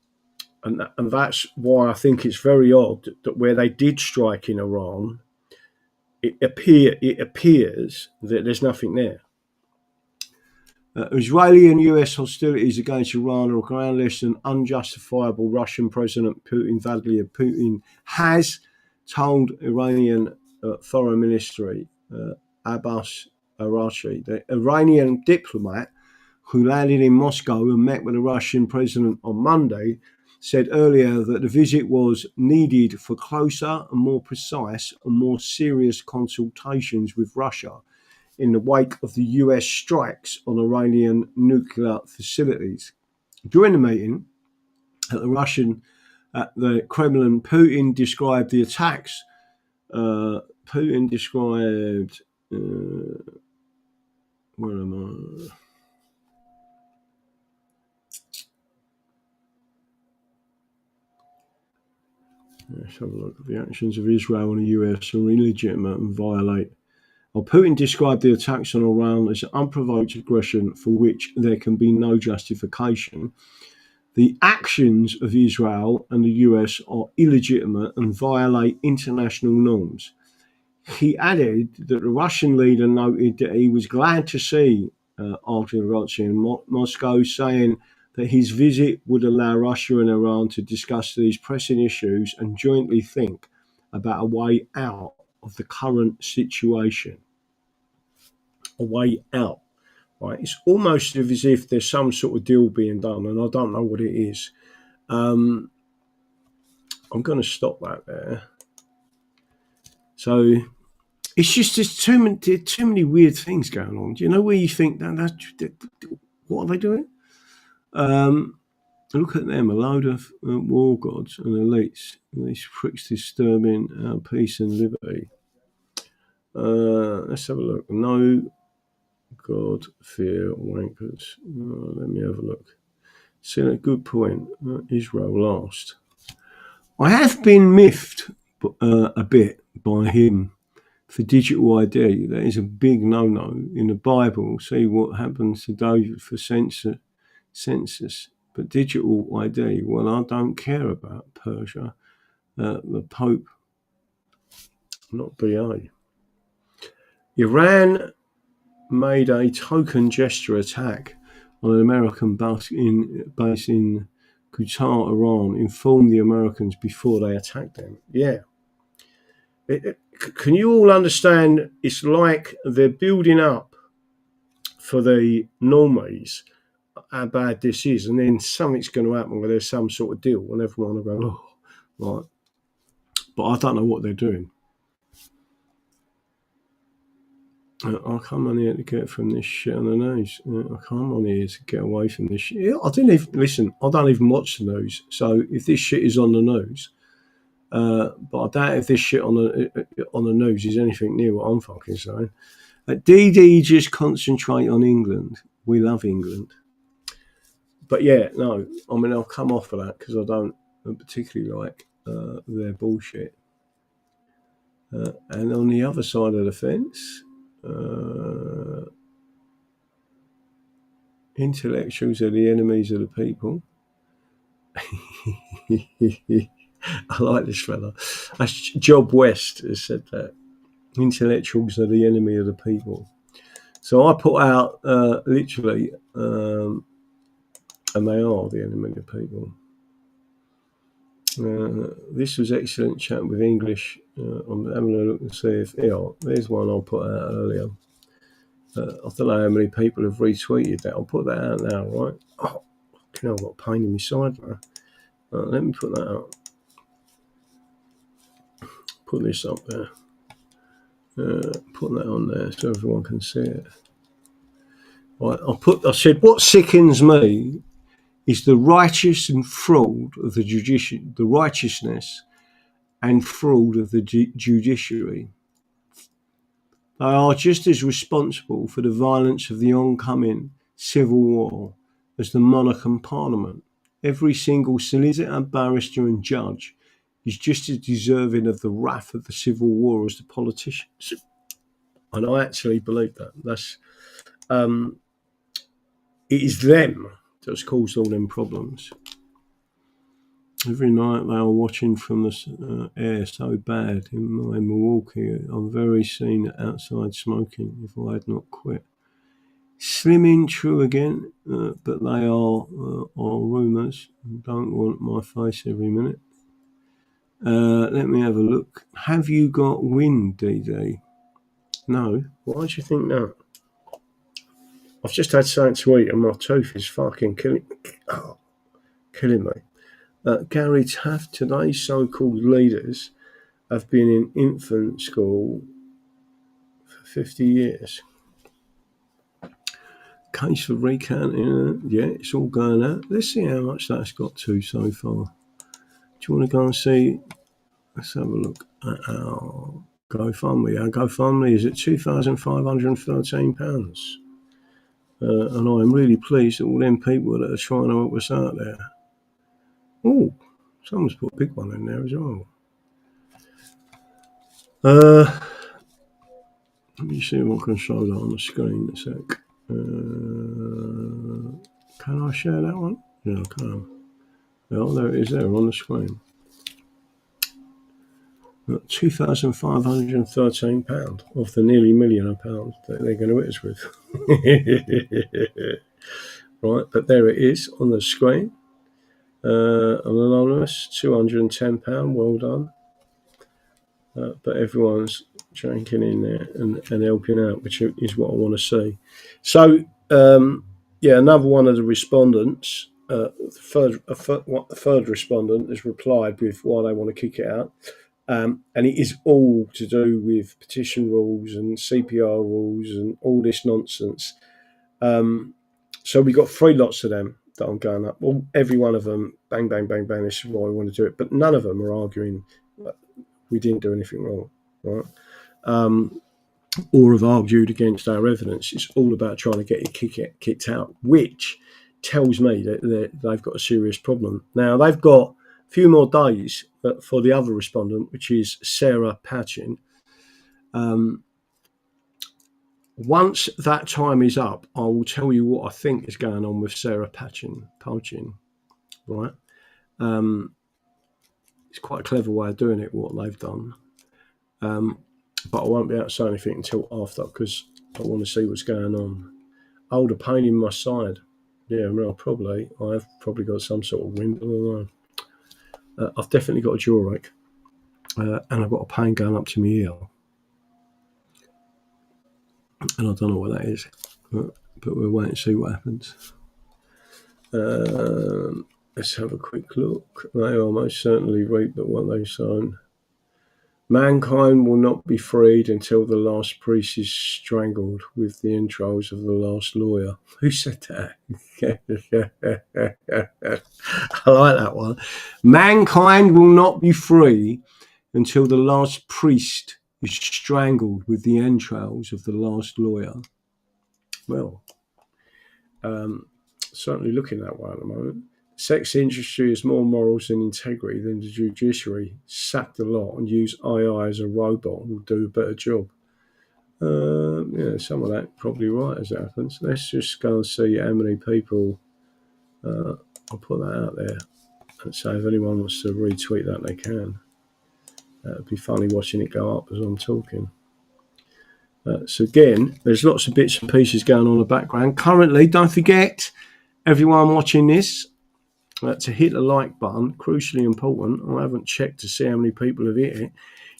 Speaker 1: that's why I think it's very odd that where they did strike in Iran, it appears that there's nothing there. Israeli and US hostilities against Iran are groundless and unjustifiable, Russian President Vladimir Putin has told Iranian Foreign Ministry Abbas Araghchi, the Iranian diplomat who landed in Moscow and met with the Russian president on Monday, said earlier that the visit was needed for closer and more precise and more serious consultations with Russia in the wake of the US strikes on Iranian nuclear facilities. During the meeting at the Kremlin, Putin described the attacks. Putin described. Where am I? Let's have a look. The actions of Israel and the US are illegitimate and violate. Putin described the attacks on Iran as unprovoked aggression for which there can be no justification. The actions of Israel and the US are illegitimate and violate international norms. He added that the Russian leader noted that he was glad to see Araghchi in Moscow, saying that his visit would allow Russia and Iran to discuss these pressing issues and jointly think about a way out of the current situation. A way out, right? It's almost as if there's some sort of deal being done, and I don't know what it is. I'm going to stop that there. So it's just there's too many weird things going on. Do you know where you think that what are they doing? Look at them, a load of war gods and elites. These pricks disturbing our peace and liberty. Let's have a look. No God fear wankers. Let me have a look. See, a good point. Israel last. I have been miffed a bit by him for digital ID. That is a big no-no in the Bible. See what happens to David for census. But digital ID, well, I don't care about Persia. The Pope, not BA. Iran made a token gesture attack on an American base in Qatar, Iran, informed the Americans before they attacked them. Yeah. Can you all understand? It's like they're building up for the normies how bad this is, and then something's going to happen where there's some sort of deal, and everyone will go, oh, right. But I don't know what they're doing. I come on here to get from this shit on the news. I come on here to get away from this shit. I didn't even listen. I don't even watch the news. So if this shit is on the news, but I doubt if this shit on the news is anything near what I'm fucking saying. DD, just concentrate on England. We love England. But yeah, no. I mean, I'll come off of that because I don't particularly like their bullshit. And on the other side of the fence. Intellectuals are the enemies of the people. I like this fella. Job West has said that. Intellectuals are the enemy of the people. So I put out literally, and they are the enemy of the people. This was excellent chat with English. I'm having a look and see if there's one I'll put out earlier. I don't know how many people have retweeted that. I'll put that out now, right? Oh, I've got a pain in my side now. Let me put that out. Put this up there. Put that on there so everyone can see it. Right, I said, what sickens me is the righteous and fraud of the judiciary, the righteousness and fraud of the judiciary. They are just as responsible for the violence of the oncoming civil war as the monarch and parliament. Every single solicitor, barrister and judge is just as deserving of the wrath of the civil war as the politicians. And I actually believe that. That's it is them that's caused all them problems. Every night they are watching from the air so bad in my Milwaukee. I'm very seen outside smoking if I had not quit. Slimming true again, but they are rumours. Don't want my face every minute. Let me have a look. Have you got wind, DD? No. Why do you think that? I've just had something to eat and my tooth is fucking killing me. Gary Taft, today's so-called leaders have been in infant school for 50 years. Case for recounting, yeah, it's all going out. Let's see how much that's got to so far. Do you want to go and see? Let's have a look at our GoFundMe. Our GoFundMe is at £2,513. And I am really pleased that all them people that are trying to help us out there. Oh, someone's put a big one in there as well. Let me see if I can show that on the screen a sec. Can I share that one? Yeah, I can. Oh, there it is there on the screen. £2,513 off the nearly £1 million that they're going to hit us with. Right, but there it is on the screen. An anonymous, £210, well done. But everyone's drinking in there and helping out, which is what I want to see. So, another one of the respondents, the third respondent has replied with why they want to kick it out. And it is all to do with petition rules and CPR rules and all this nonsense. So we got 3 lots of them that I'm going up. Well, every one of them, bang, bang, bang, bang, this is why I want to do it. But none of them are arguing we didn't do anything wrong, right? Or have argued against our evidence. It's all about trying to get it kicked out, which tells me that they've got a serious problem. Now, they've got a few more days for the other respondent, which is Sarah Patchin. Once that time is up, I will tell you what I think is going on with Sarah Patchin, right? It's quite a clever way of doing it, what they've done. But I won't be able to say anything until after because I want to see what's going on. Oh, the pain in my side. Yeah, I mean, I've probably got some sort of wind. I don't know. I've definitely got a jaw ache. And I've got a pain going up to my ear. And I don't know what that is. But we'll wait and see what happens. Let's have a quick look. They are most certainly reap but what they've sown. Mankind will not be freed until the last priest is strangled with the entrails of the last lawyer. Who said that? I like that one. Mankind will not be free until the last priest is strangled with the entrails of the last lawyer. Well, certainly looking that way at the moment. Sex industry has more morals and integrity than the judiciary. Sack the lot and use AI as a robot and will do a better job. Some of that probably right as it happens. Let's just go and see how many people. I'll put that out there and say if anyone wants to retweet that, they can. It'd be funny watching it go up as I'm talking. So again, there's lots of bits and pieces going on in the background. Currently, don't forget, everyone watching this, to hit the like button, crucially important. I haven't checked to see how many people have hit it.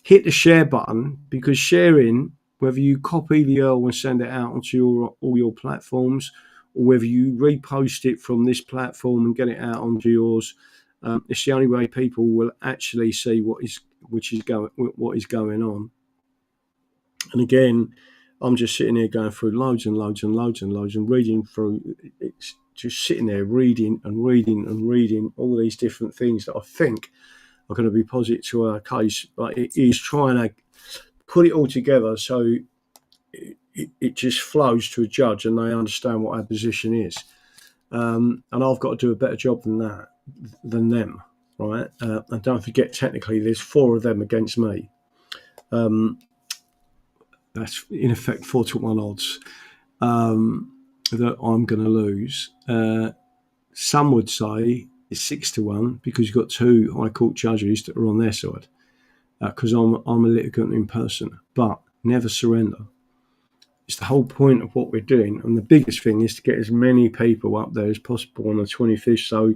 Speaker 1: Hit the share button because sharing whether you copy the URL and send it out onto all your platforms, or whether you repost it from this platform and get it out onto yours. It's the only way people will actually see what is going on. And again, I'm just sitting here going through loads and loads and loads and loads and reading through. It's just sitting there reading and reading and reading all these different things that I think are going to be positive to our case. But it is trying to put it all together so it just flows to a judge and they understand what our position is. And I've got to do a better job than them, right? And don't forget, technically, there's 4 of them against me. That's in effect 4-1 odds that I'm going to lose. Some would say it's 6-1 because you've got 2 High Court judges that are on their side. Because I'm a litigant in person, but never surrender. It's the whole point of what we're doing, and the biggest thing is to get as many people up there as possible on the 25th. So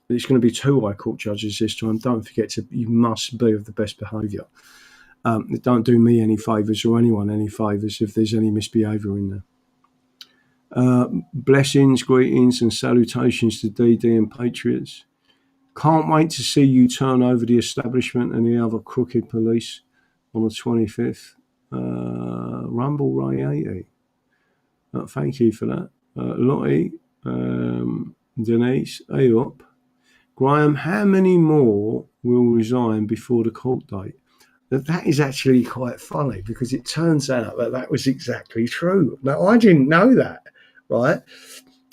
Speaker 1: it's going to be 2 High Court judges this time. Don't forget you must be of the best behaviour. Don't do me any favours or anyone any favours if there's any misbehaviour in there. Blessings, greetings and salutations to DD and Patriots. Can't wait to see you turn over the establishment and the other crooked police on the 25th. Rumble Ray 80. Thank you for that. Lottie, Denise, Ayop. Graham, how many more will resign before the court date? That is actually quite funny because it turns out that was exactly true. Now, I didn't know that, right?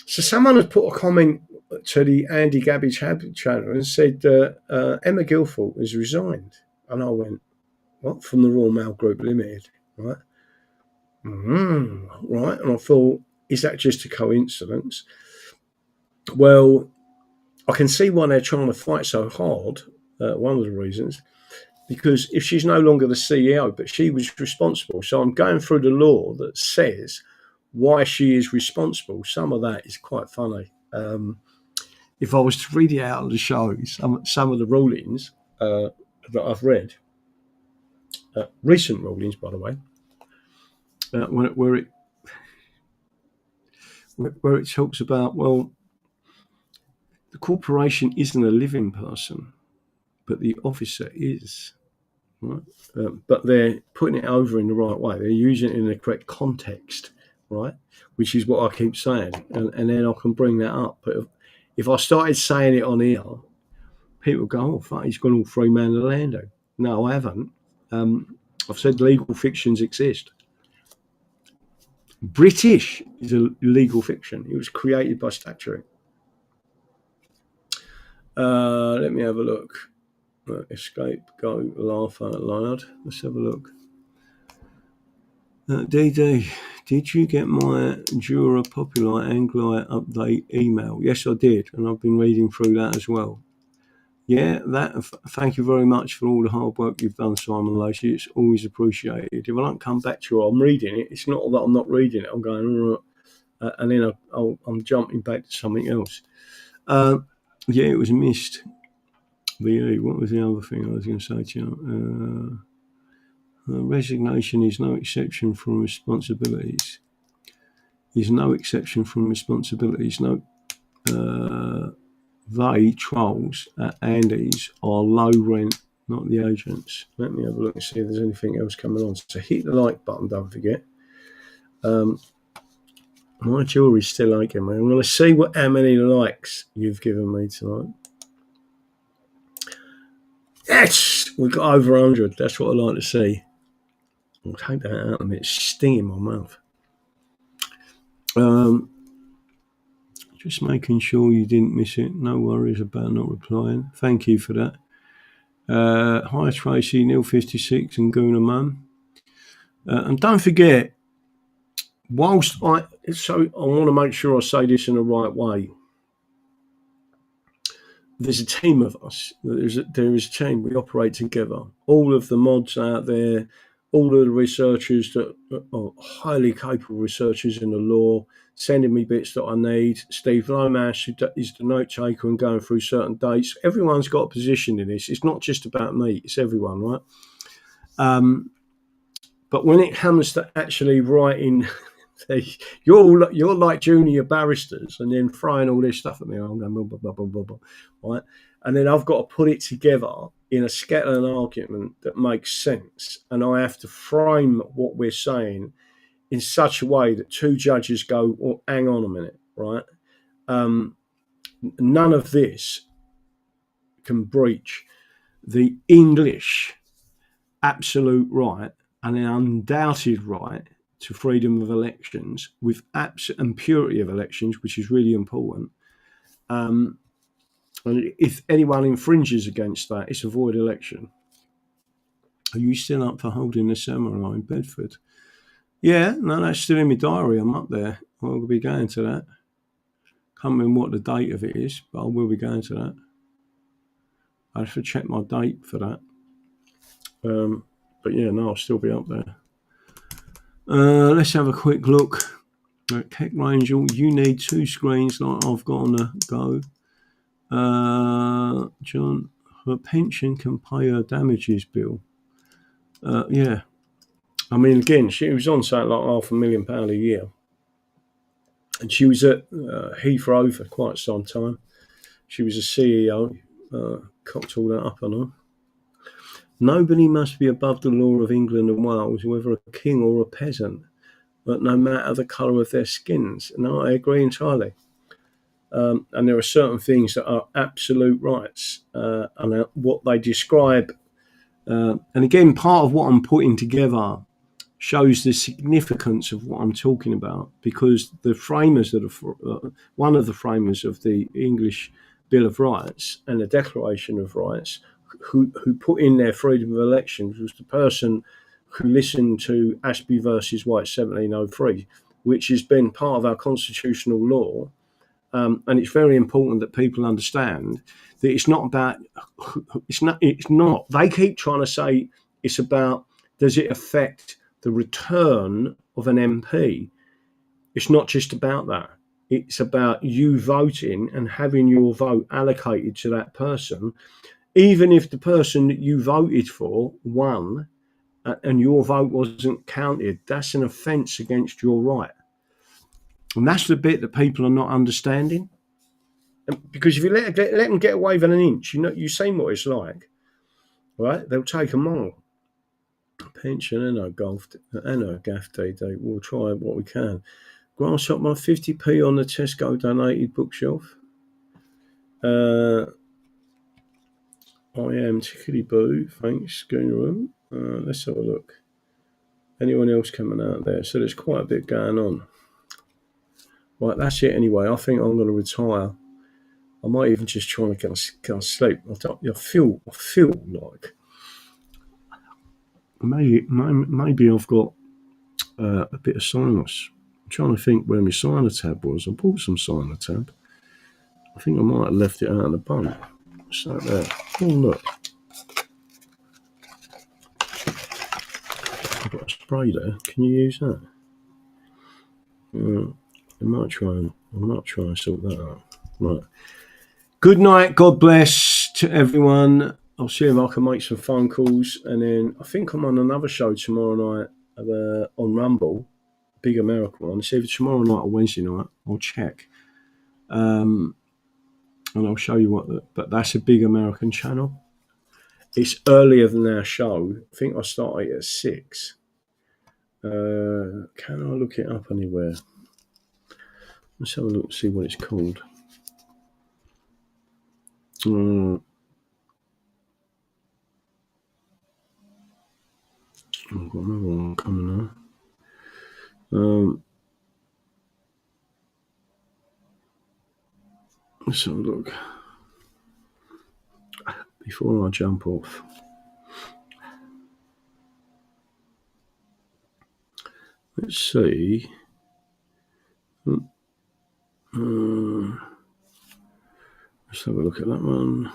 Speaker 1: So someone has put a comment to the Andy Gabby channel and said Emma Guilford has resigned. And I went, what? From the Royal Mail Group Limited, right? Right. And I thought, is that just a coincidence? Well, I can see why they're trying to fight so hard. One of the reasons, because if she's no longer the CEO, but she was responsible. So I'm going through the law that says why she is responsible. Some of that is quite funny. If I was to read it out of the show, some of the rulings that I've read, recent rulings, by the way, where it talks about, well, the corporation isn't a living person, but the officer is. Right? But they're putting it over in the right way. They're using it in the correct context, right? Which is what I keep saying. And then I can bring that up. But if I started saying it on here, people go, oh, fuck, he's gone all free man of Orlando. No, I haven't. I've said legal fictions exist. British is a legal fiction. It was created by statutory. Let me have a look. Escape, go, laugh out loud. Let's have a look. DD, did you get my Jura Popular Angli update email? Yes, I did, and I've been reading through that as well. Yeah, thank you very much for all the hard work you've done, Simon Lacey. It's always appreciated. If I don't come back to you, I'm reading it. It's not that I'm not reading it. I'm going, and then I'm jumping back to something else. Yeah, it was missed. What was the other thing I was going to say to you? Resignation is no exception from responsibilities. No, they, trolls at Andy's, are low rent, not the agents. Let me have a look and see if there's anything else coming on. So hit the like button, don't forget. My jewelry's still aching, man. I'm going to see how many likes you've given me tonight. Yes! We've got over 100. That's what I like to see. I'll take that out of me. It's stinging my mouth. Just making sure you didn't miss it. No worries about not replying. Thank you for that. Hi, Tracy, Neil 56 and Guna Mum. And don't forget, whilst I want to make sure I say this in the right way. There's a team of us. There is a team. We operate together. All of the mods out there, all of the researchers that are highly capable researchers in the law, sending me bits that I need. Steve Lomas, who is the note taker and going through certain dates. Everyone's got a position in this. It's not just about me. It's everyone, right? But when it comes to actually writing, you're like junior barristers, and then throwing all this stuff at me. I'm going blah, blah, blah, blah, blah, blah, right? And then I've got to put it together in a skeleton argument that makes sense, and I have to frame what we're saying in such a way that two judges go, "Oh, hang on a minute, right? None of this can breach the English absolute right and an undoubted right to freedom of elections with and purity of elections, which is really important. And if anyone infringes against that, it's a void election." Are you still up for holding the seminar in Bedford? Yeah, no, that's still in my diary. I'm up there. I'll be going to that. Can't remember what the date of it is, but I will be going to that. I have to check my date for that. But yeah, no, I'll still be up there. Let's have a quick look at Keck Rangel. You need 2 screens like I've got on the go. John, her pension can pay her damages bill. Yeah. I mean, again, she was on something like £500,000 a year. And she was at Heathrow for quite some time. She was a CEO. Cocked all that up on her. Nobody must be above the law of England and Wales, whether a king or a peasant, but no matter the colour of their skins. No, I agree entirely. And there are certain things that are absolute rights, and what they describe. And again, part of what I'm putting together shows the significance of what I'm talking about, because the framers one of the framers of the English Bill of Rights and the Declaration of Rights, who put in their freedom of elections, was the person who listened to Ashby versus White 1703, which has been part of our constitutional law. And it's very important that people understand that it's not about, it's not, they keep trying to say it's about, does it affect the return of an MP? It's not just about that. It's about you voting and having your vote allocated to that person, even if the person that you voted for won and your vote wasn't counted. That's an offence against your right. And that's the bit that people are not understanding. Because if you let them get away with an inch, you've seen what it's like, right? They'll take a mile. Pension and a golf and a gaff day. We'll try what we can. Grasshopper 50p on the Tesco donated bookshelf. I am tickety boo. Thanks, Schooner Room. Let's have a look. Anyone else coming out there? So there's quite a bit going on. Right, that's it anyway. I think I'm going to retire. I might even just try and go sleep. I feel like maybe I've got a bit of sinus. I'm trying to think where my Sinotab was. I bought some Sinotab. I think I might have left it out in the boat. What's that there? Oh, look. I've got a spray there. Can you use that? I might try and sort that out. Right. Good night. God bless to everyone. I'll see if I can make some phone calls. And then I think I'm on another show tomorrow night on Rumble, big American one. See if it's tomorrow night or Wednesday night. I'll check. And I'll show you but that's a big American channel. It's earlier than our show. I think I started at 6. Can I look it up anywhere? Let's have a look, see what it's called. I've got another one coming now. Let's have a look. Before I jump off. Let's see. Let's have a look at that one.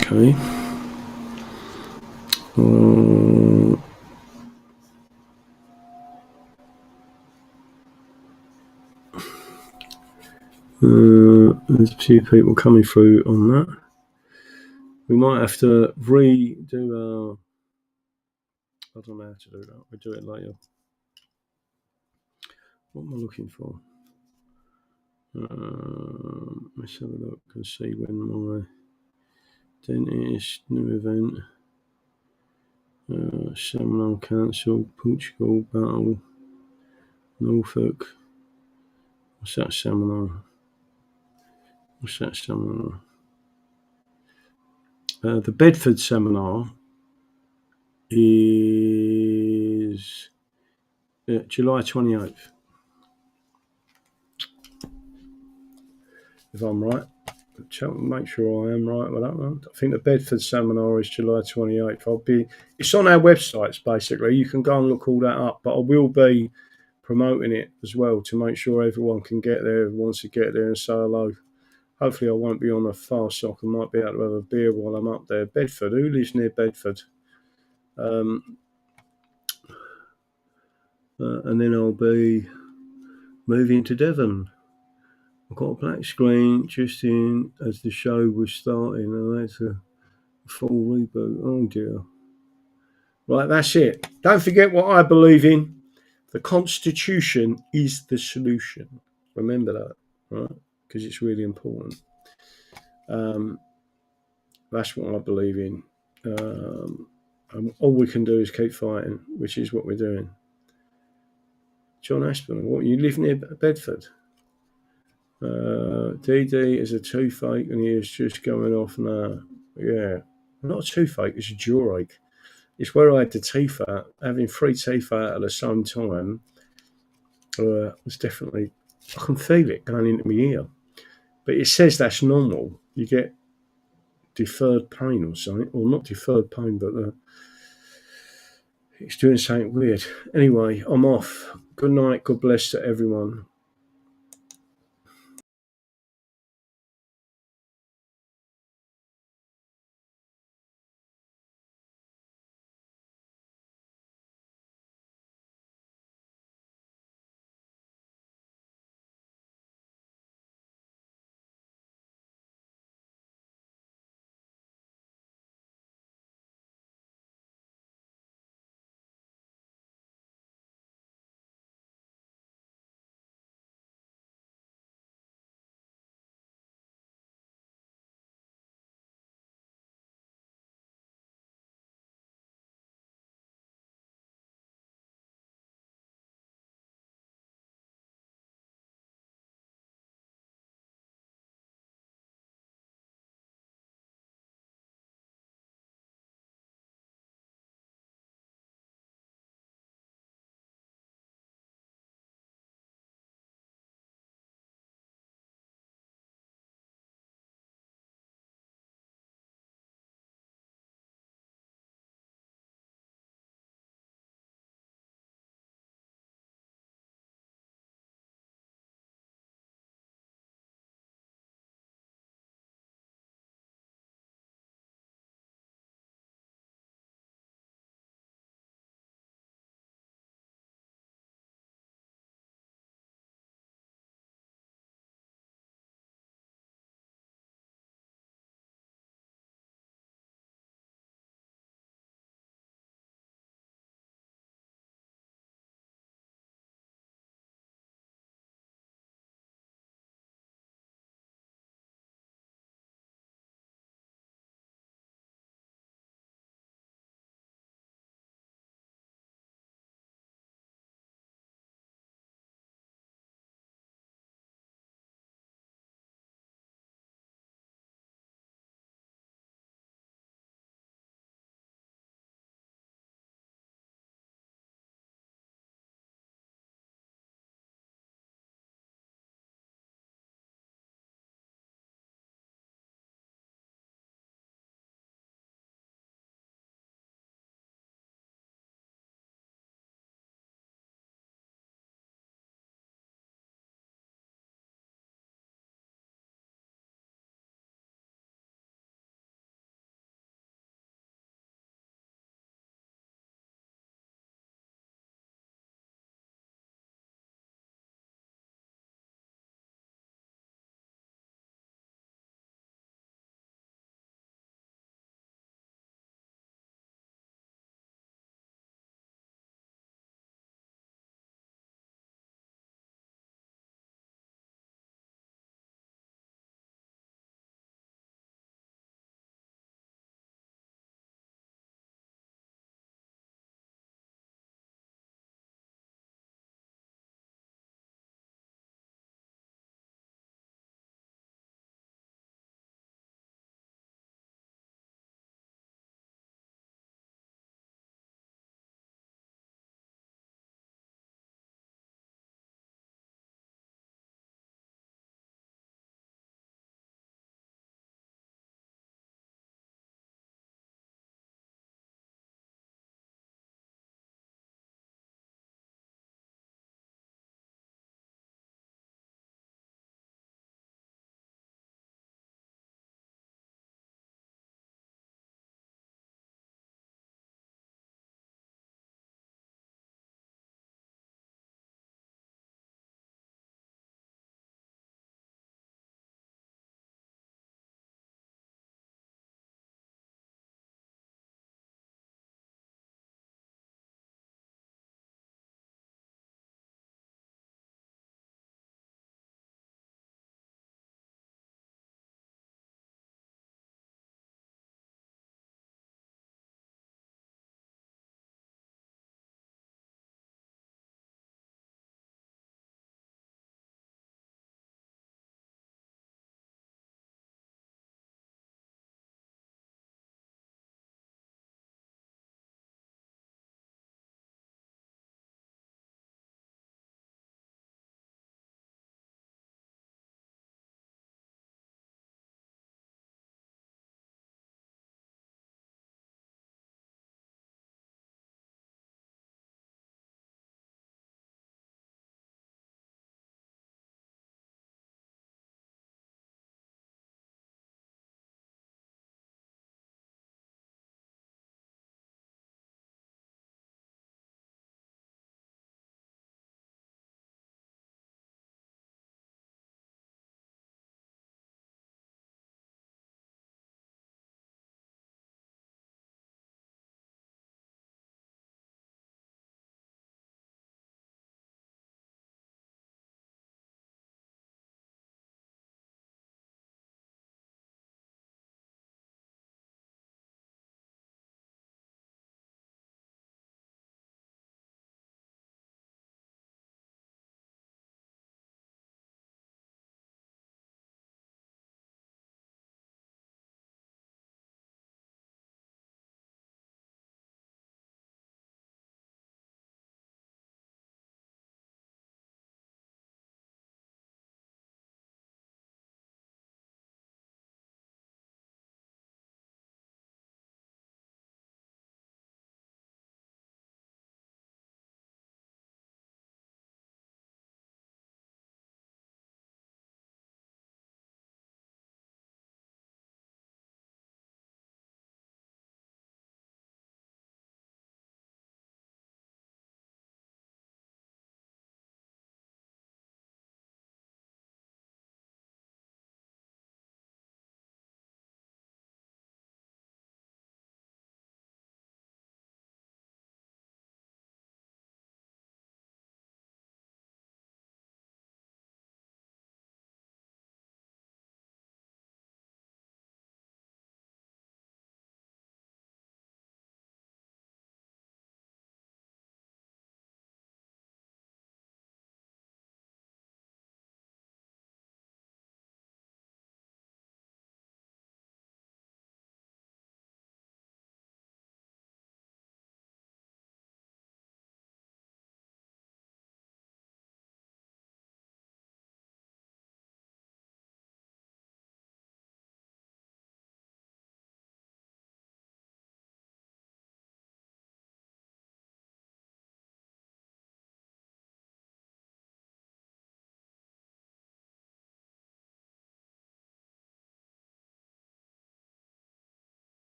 Speaker 1: Okay. There's a few people coming through on that. We might have to redo our. I don't know how to do that. We'll do it later. What am I looking for? Let's have a look and see when my dentist new event. Seminar cancelled. Portugal battle. Norfolk. What's that seminar? The Bedford seminar is July 28th. If I'm right. Make sure I am right with that one. I think the Bedford seminar is July 28th. It's on our websites, basically. You can go and look all that up, but I will be promoting it as well to make sure everyone can get there who wants to get there and say hello. Hopefully I won't be on a fast sock. I might be able to have a beer while I'm up there. Bedford, who lives near Bedford? And then I'll be moving to Devon. I've got a black screen just in as the show was starting. Oh, that's a full reboot. Oh dear. Right, that's it. Don't forget what I believe in. The Constitution is the solution. Remember that, right? Because it's really important. That's what I believe in. All we can do is keep fighting, which is what we're doing. John Aspinall, what, you live near Bedford? DD is a toothache and he is just going off now. Yeah, not a toothache, it's a jawache. It's where I had the teeth out. Having 3 teeth out at the same time was definitely, I can feel it going into my ear. But it says that's normal. You get deferred pain or something, or not deferred pain, but it's doing something weird. Anyway, I'm off. Good night. God bless to everyone.